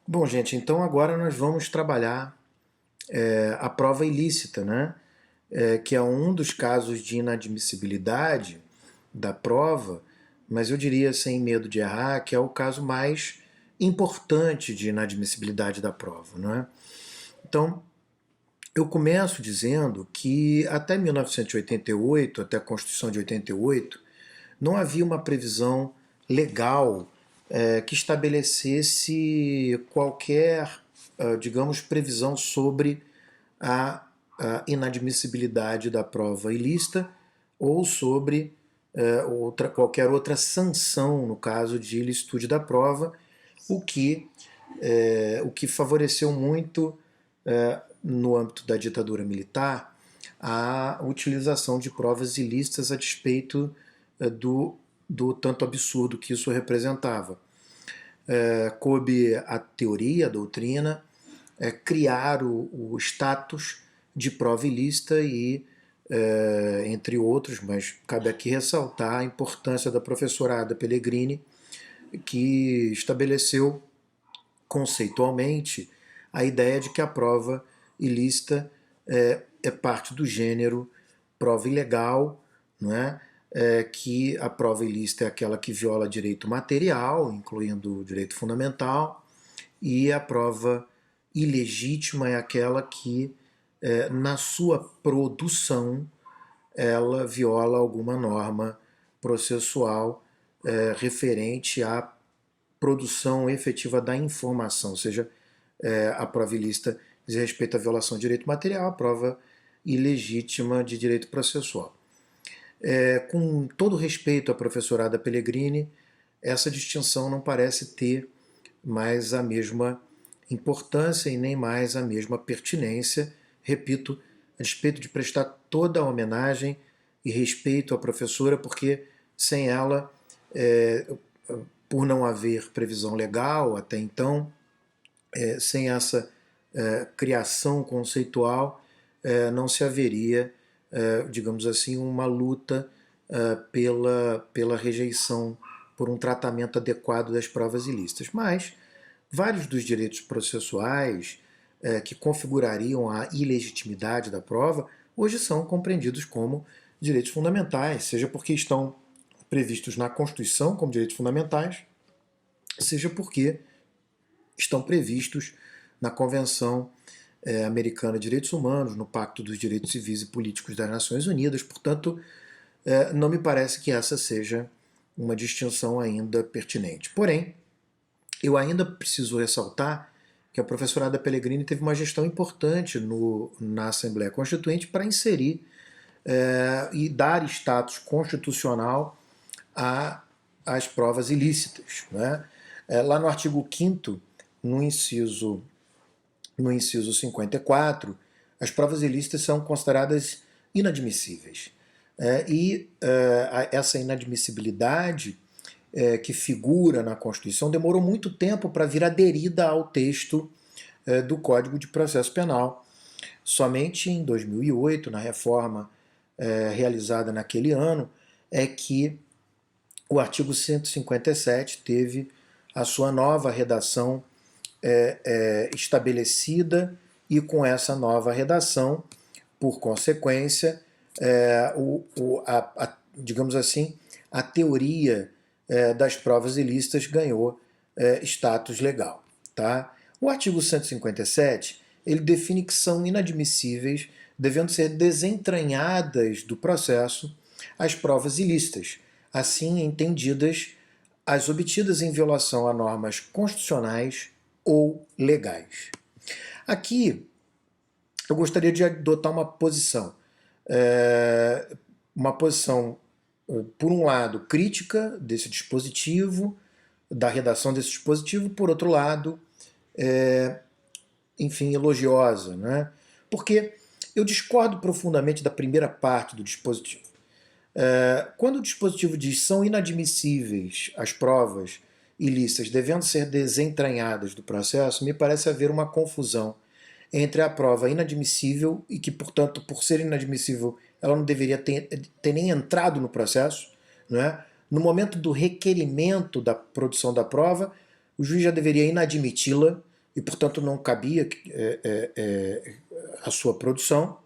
Bom, gente, então agora nós vamos trabalhar a prova ilícita, né? Que é um dos casos de inadmissibilidade da prova, mas eu diria, sem medo de errar, que é o caso mais importante de inadmissibilidade da prova, não é? Então, eu começo dizendo que até 1988, até a Constituição de 88, não havia uma previsão legal que estabelecesse qualquer, digamos, previsão sobre a inadmissibilidade da prova ilícita ou sobre qualquer outra sanção no caso de ilicitude da prova, o que, o que favoreceu muito no âmbito da ditadura militar a utilização de provas ilícitas a despeito do tanto absurdo que isso representava. Coube a teoria, a doutrina, criar o status de prova ilícita e, entre outros, mas cabe aqui ressaltar a importância da professora Ada Pellegrini, que estabeleceu conceitualmente a ideia de que a prova ilícita é parte do gênero prova ilegal, não é? Que a prova ilícita é aquela que viola direito material, incluindo o direito fundamental, e a prova ilegítima é aquela que, na sua produção, ela viola alguma norma processual referente à produção efetiva da informação, ou seja, a prova ilícita diz respeito à violação de direito material, a prova ilegítima de direito processual. Com todo respeito à professorada Pellegrini, essa distinção não parece ter mais a mesma importância e nem mais a mesma pertinência. Repito, a despeito de prestar toda a homenagem e respeito à professora, porque sem ela, por não haver previsão legal até então, sem essa criação conceitual, não se haveria, digamos assim, uma luta pela rejeição por um tratamento adequado das provas ilícitas. Mas vários dos direitos processuais que configurariam a ilegitimidade da prova hoje são compreendidos como direitos fundamentais, seja porque estão previstos na Constituição como direitos fundamentais, seja porque estão previstos na Convenção Americana de Direitos Humanos, no Pacto dos Direitos Civis e Políticos das Nações Unidas. Portanto, não me parece que essa seja uma distinção ainda pertinente. Porém, eu ainda preciso ressaltar que a professorada Pellegrini teve uma gestão importante na Assembleia Constituinte para inserir e dar status constitucional às provas ilícitas. Né? Lá no artigo 5º, no inciso 54, as provas ilícitas são consideradas inadmissíveis. Essa inadmissibilidade que figura na Constituição demorou muito tempo para vir aderida ao texto do Código de Processo Penal. Somente em 2008, na reforma realizada naquele ano, é que o artigo 157 teve a sua nova redação estabelecida, e com essa nova redação, por consequência, digamos assim, a teoria das provas ilícitas ganhou status legal. Tá? O artigo 157 ele define que são inadmissíveis, devendo ser desentranhadas do processo, as provas ilícitas, assim entendidas as obtidas em violação a normas constitucionais ou legais. Aqui eu gostaria de adotar uma posição, por um lado, crítica desse dispositivo, da redação desse dispositivo, por outro lado, enfim, elogiosa, né? Porque eu discordo profundamente da primeira parte do dispositivo. Quando o dispositivo diz são inadmissíveis as provas ilícitas devendo ser desentranhadas do processo, me parece haver uma confusão entre a prova inadmissível e que, portanto, por ser inadmissível, ela não deveria ter nem entrado no processo, não é? No momento do requerimento da produção da prova, o juiz já deveria inadmiti-la, e, portanto, não cabia a sua produção,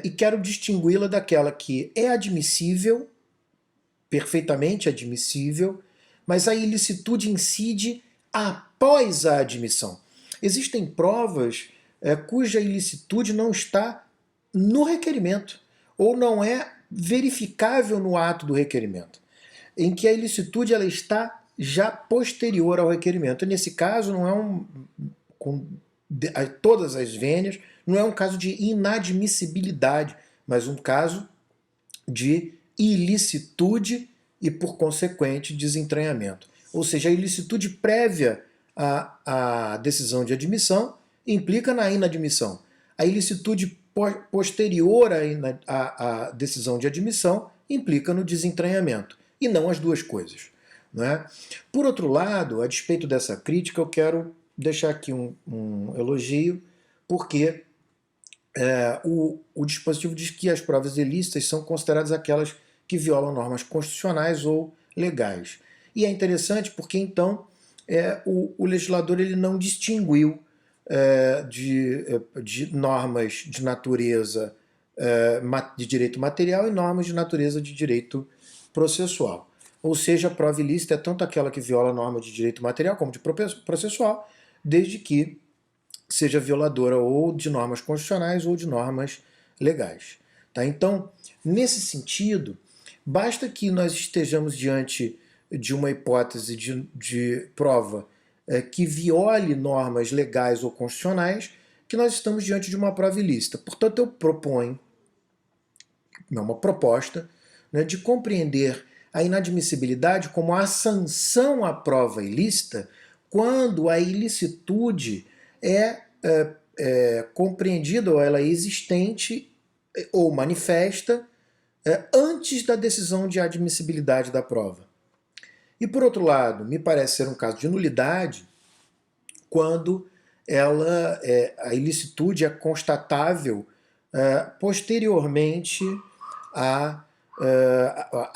e quero distingui-la daquela que é admissível, perfeitamente admissível, mas a ilicitude incide após a admissão. Existem provas cuja ilicitude não está no requerimento, ou não é verificável no ato do requerimento, em que a ilicitude ela está já posterior ao requerimento. E nesse caso, não é com todas as vênias, não é um caso de inadmissibilidade, mas um caso de ilicitude e, por consequente, desentranhamento. Ou seja, a ilicitude prévia à decisão de admissão implica na inadmissão. A ilicitude posterior à decisão de admissão implica no desentranhamento, e não as duas coisas. Não é? Por outro lado, a despeito dessa crítica, eu quero deixar aqui um elogio, porque o dispositivo diz que as provas ilícitas são consideradas aquelas que violam normas constitucionais ou legais. E é interessante porque, então, o legislador ele não distinguiu de normas de natureza de direito material e normas de natureza de direito processual. Ou seja, a prova ilícita é tanto aquela que viola a norma de direito material como de processual, desde que seja violadora ou de normas constitucionais ou de normas legais. Tá? Então, nesse sentido, basta que nós estejamos diante de uma hipótese de prova que viole normas legais ou constitucionais, que nós estamos diante de uma prova ilícita. Portanto, eu proponho, é uma proposta, né, de compreender a inadmissibilidade como a sanção à prova ilícita quando a ilicitude é compreendida ou ela é existente ou manifesta antes da decisão de admissibilidade da prova. E, por outro lado, me parece ser um caso de nulidade quando a ilicitude é constatável posteriormente à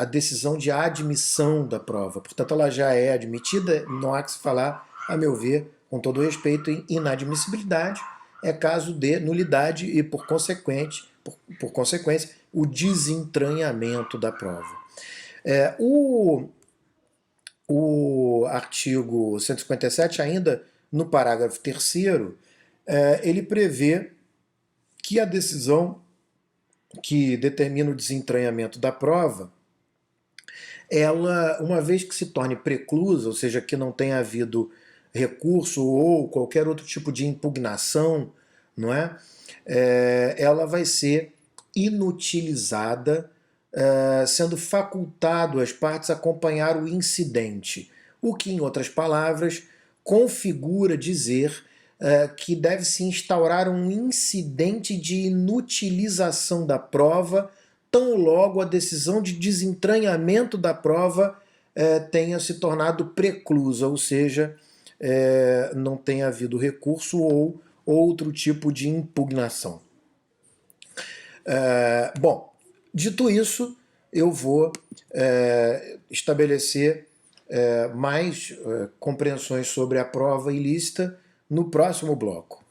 decisão de admissão da prova. Portanto, ela já é admitida, não há que se falar, a meu ver, com todo respeito, em inadmissibilidade, é caso de nulidade e, por consequência, o desentranhamento da prova. O artigo 157, ainda no parágrafo 3º, ele prevê que a decisão que determina o desentranhamento da prova, ela, uma vez que se torne preclusa, ou seja, que não tenha havido recurso ou qualquer outro tipo de impugnação, não é? Ela vai ser inutilizada, sendo facultado às partes acompanhar o incidente, o que, em outras palavras, configura dizer que deve se instaurar um incidente de inutilização da prova, tão logo a decisão de desentranhamento da prova tenha se tornado preclusa, ou seja, não tenha havido recurso ou outro tipo de impugnação. Bom, dito isso, eu vou estabelecer mais compreensões sobre a prova ilícita no próximo bloco.